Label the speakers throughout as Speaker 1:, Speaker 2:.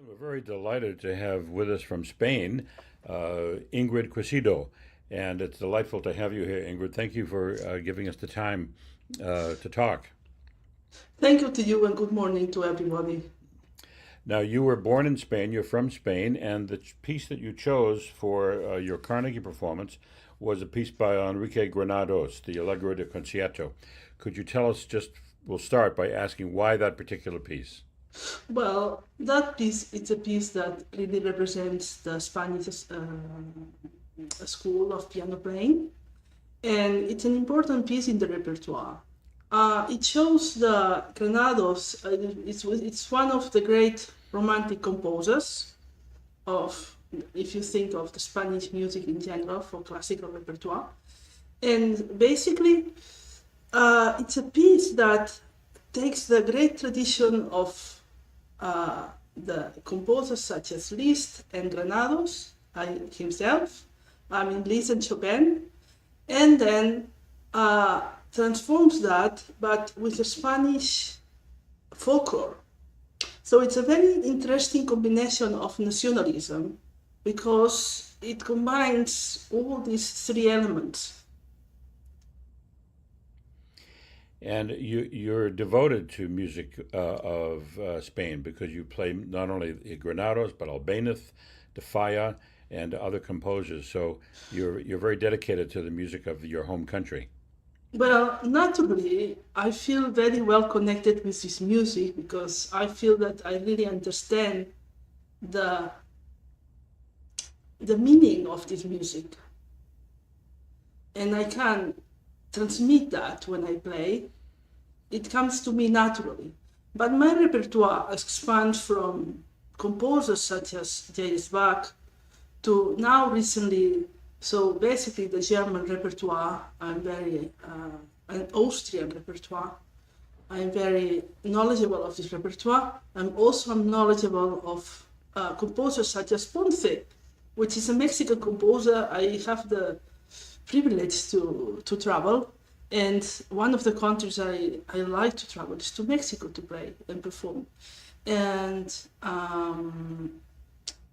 Speaker 1: We're very delighted to have with us from Spain, Ingrid Cusido. And it's delightful to have you here, Ingrid. Thank you for giving us the time to talk.
Speaker 2: Thank you to you and good morning to everybody.
Speaker 1: Now, you were born in Spain, you're from Spain, and the piece that you chose for your Carnegie performance was a piece by Enrique Granados, the Allegro de Concierto. Could you tell us just, we'll start by asking why that particular piece?
Speaker 2: Well, that piece it's a piece that really represents the Spanish school of piano playing, and it's an important piece in the repertoire. It shows the Granados. It's one of the great romantic composers of, if you think of the Spanish music in general for classical repertoire, and basically, it's a piece that takes the great tradition of the composers such as Liszt and Granados himself, Liszt and Chopin, and then transforms that, but with a Spanish folklore. So it's a very interesting combination of nationalism because it combines all these three elements.
Speaker 1: And you're devoted to music of Spain because you play not only Granados, but Albéniz, the Falla, and other composers. So you're very dedicated to the music of your home country.
Speaker 2: Well, naturally, I feel very well connected with this music because I feel that I really understand the the meaning of this music, and I can transmit that when I play. It comes to me naturally. But my repertoire expands from composers such as J.S. Bach to now recently, so basically the German repertoire, an Austrian repertoire. I'm very knowledgeable of this repertoire. I'm also knowledgeable of composers such as Ponce, which is a Mexican composer. I have the privilege to travel. And one of the countries I like to travel is to Mexico to play and perform. And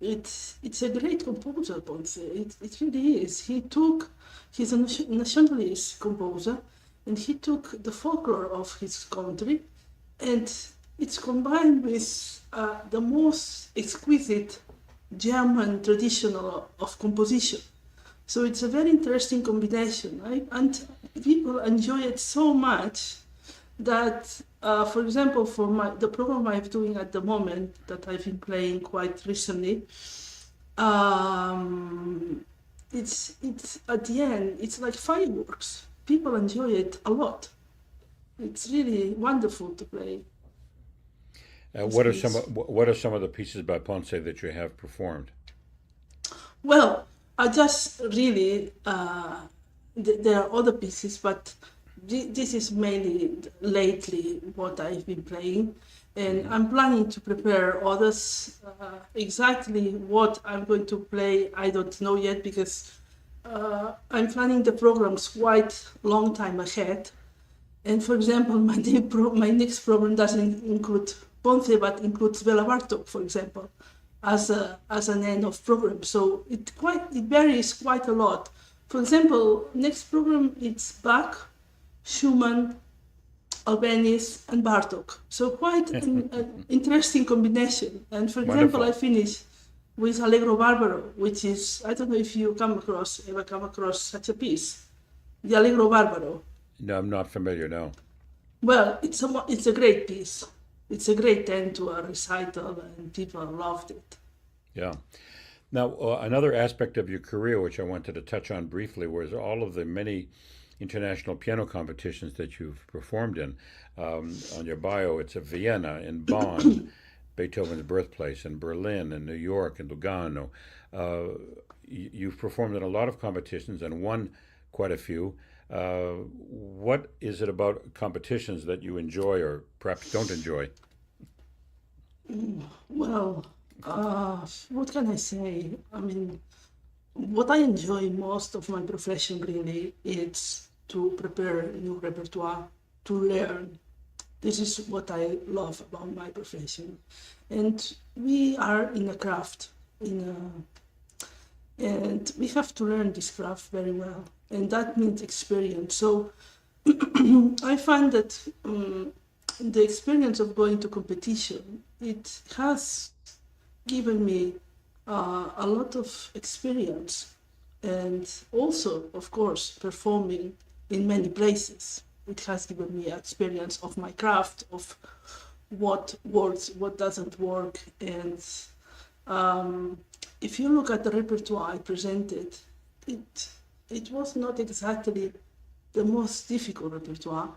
Speaker 2: it's a great composer, Ponce. It really is. He's a nationalist composer, and he took the folklore of his country, and it's combined with the most exquisite German traditional of composition. So it's a very interesting combination, right? And people enjoy it so much that, for example, for the program I'm doing at the moment that I've been playing quite recently, it's at the end, it's like fireworks. People enjoy it a lot. It's really wonderful to play this
Speaker 1: What are
Speaker 2: piece.
Speaker 1: what are some of the pieces by Ponce that you have performed?
Speaker 2: Well, I just really, there are other pieces, but this is mainly lately what I've been playing. And I'm planning to prepare others. Exactly what I'm going to play, I don't know yet because I'm planning the programs quite long time ahead. And for example, my next program doesn't include Ponce, but includes Bela Bartok, for example, as an end of program. So it varies quite a lot. For example, next program it's Bach, Schumann, Albéniz, and Bartok. So quite an interesting combination. And for example, I
Speaker 1: Wonderful.
Speaker 2: finish with Allegro Barbaro, which is, I don't know if you ever come across such a piece, the Allegro Barbaro.
Speaker 1: No, I'm not familiar. No.
Speaker 2: Well, it's a great piece. It's a great end to a recital, and people loved it.
Speaker 1: Yeah. Now, another aspect of your career, which I wanted to touch on briefly, was all of the many international piano competitions that you've performed in. On your bio, it's at Vienna, in Bonn, Beethoven's birthplace, in Berlin, in New York, in Lugano. You've performed in a lot of competitions and won quite a few. What is it about competitions that you enjoy or perhaps don't enjoy?
Speaker 2: Well, what can I say? I mean, what I enjoy most of my profession really is to prepare new repertoire, to learn This is what I love about my profession. And we are in a craft, and we have to learn this craft very well. And that means experience. So I find that the experience of going to competition, it has given me a lot of experience, and also, of course, performing in many places. It has given me experience of my craft, of what works, what doesn't work. And if you look at the repertoire I presented, it was not exactly the most difficult repertoire,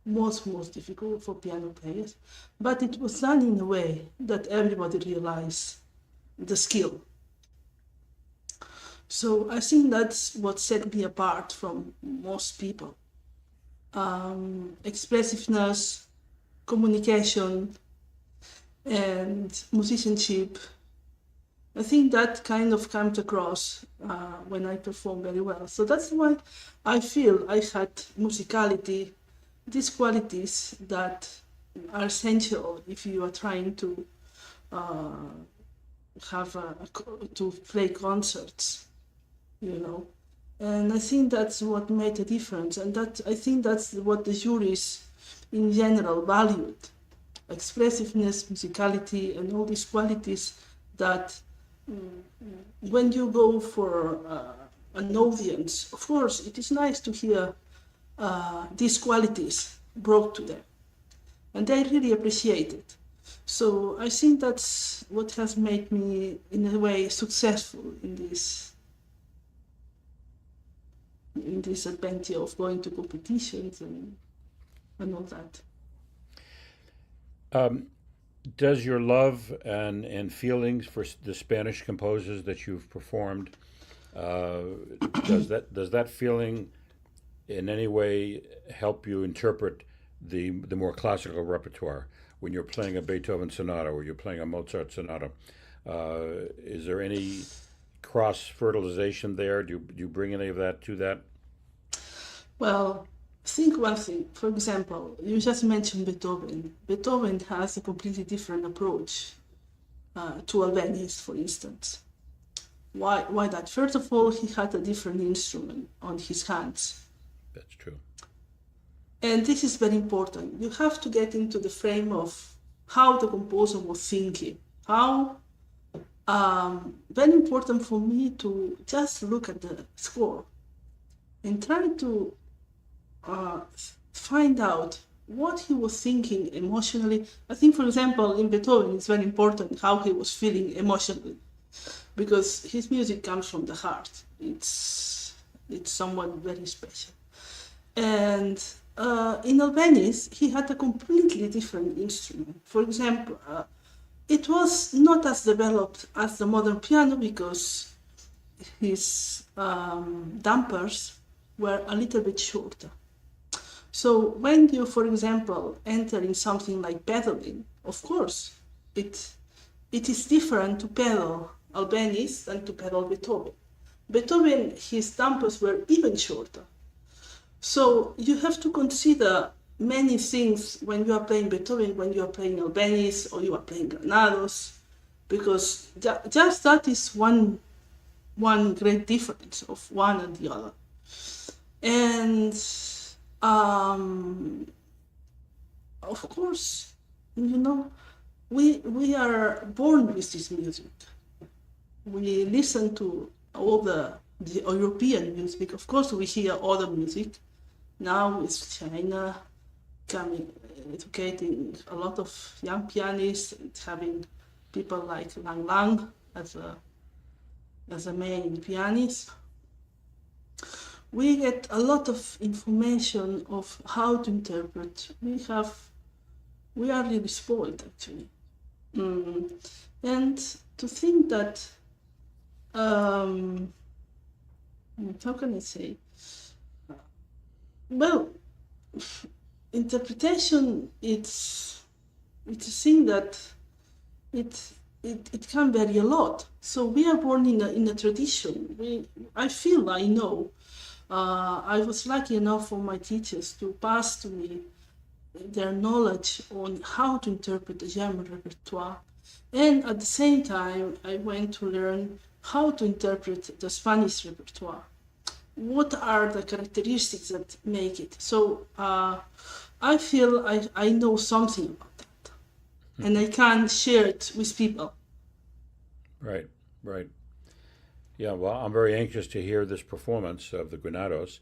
Speaker 2: most difficult for piano players, but it was done in a way that everybody realized the skill. So I think that's what set me apart from most people. Expressiveness, communication, and musicianship. I think that kind of comes across when I perform very well. So that's why I feel I had musicality, these qualities that are essential if you are trying to to play concerts, you know. And I think that's what made a difference, and that I think that's what the juries in general valued: expressiveness, musicality, and all these qualities that when you go for an audience, of course, it is nice to hear these qualities brought to them, and they really appreciate it. So I think that's what has made me, in a way, successful in this adventure of going to competitions and all that.
Speaker 1: Does your love and feelings for the Spanish composers that you've performed, does that feeling in any way help you interpret the more classical repertoire when you're playing a Beethoven sonata or you're playing a Mozart sonata? Is there any cross fertilization there? Do you bring any of that to that?
Speaker 2: Well, think one thing. For example, you just mentioned Beethoven. Beethoven has a completely different approach to Albéniz, for instance. Why that? First of all, he had a different instrument on his hands.
Speaker 1: That's true.
Speaker 2: And this is very important. You have to get into the frame of how the composer was thinking. Very important for me to just look at the score and try to find out what he was thinking emotionally. I think, for example, in Beethoven, it's very important how he was feeling emotionally, because his music comes from the heart. It's somewhat very special. And in Albéniz, he had a completely different instrument. For example, it was not as developed as the modern piano because his dampers were a little bit shorter. So when you, for example, enter in something like pedaling, of course, it is different to pedal Albéniz than to pedal Beethoven. Beethoven, his dampers were even shorter. So you have to consider many things when you are playing Beethoven, when you are playing Albéniz, or you are playing Granados, because just that is one great difference of one and the other. And of course, you know, we are born with this music. We listen to all the European music. Of course, we hear other music. Now it's China educating a lot of young pianists, and having people like Lang as a main pianist. We get a lot of information of how to interpret. We are really spoiled, actually. And to think that, how can I say? Well, interpretation, it's a thing that it can vary a lot. So we are born in a tradition. I know. I was lucky enough for my teachers to pass to me their knowledge on how to interpret the German repertoire. And at the same time, I went to learn how to interpret the Spanish repertoire. What are the characteristics that make it? So I feel I know something about that, and I can share it with people.
Speaker 1: Right, right. Yeah, well, I'm very anxious to hear this performance of the Granados,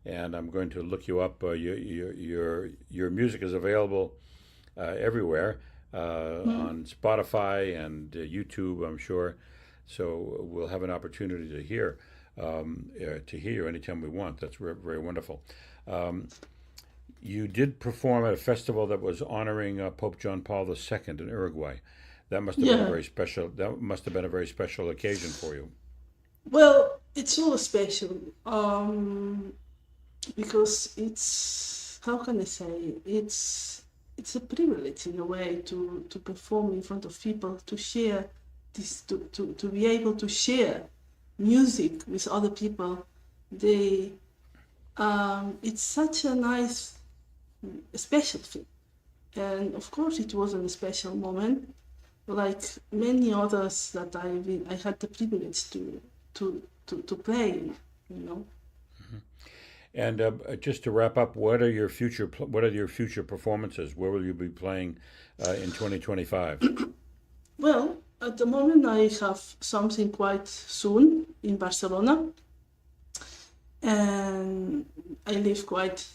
Speaker 1: and I'm going to look you up. Your music is available everywhere on Spotify and YouTube, I'm sure. So we'll have an opportunity to hear you anytime we want. That's very wonderful. Um, you did perform at a festival that was honoring Pope John Paul II in Uruguay. That must have been a
Speaker 2: Yeah.
Speaker 1: very special. That must have been a very special occasion for you.
Speaker 2: Well, it's all special because it's, how can I say, it's a privilege in a way to perform in front of people, to share this, to be able to share music with other people. They it's such a nice, special thing. And of course, it wasn't a special moment, like many others that I had the privilege to play, you know.
Speaker 1: And just to wrap up, what are your future performances? Where will you be playing in 2025?
Speaker 2: Well, at the moment, I have something quite soon in Barcelona, and I live quite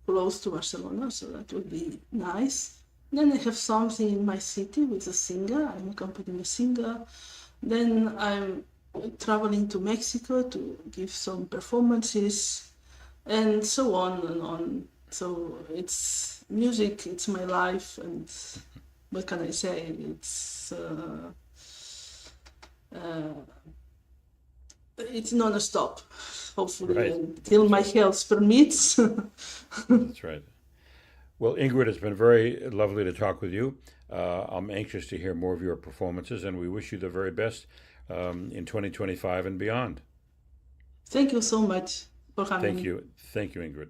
Speaker 2: close to Barcelona, so that would be nice. Then I have something in my city with a singer. I'm accompanying a singer. Then I'm traveling to Mexico to give some performances, and so on and on. So it's music, it's my life, and what can I say? Uh, it's non-stop, hopefully,
Speaker 1: Right.
Speaker 2: until
Speaker 1: That's
Speaker 2: my
Speaker 1: right.
Speaker 2: health permits.
Speaker 1: That's right. Well, Ingrid, it's been very lovely to talk with you. I'm anxious to hear more of your performances, and we wish you the very best in 2025 and beyond.
Speaker 2: Thank you so much for having
Speaker 1: Thank
Speaker 2: me.
Speaker 1: you. Thank you, Ingrid.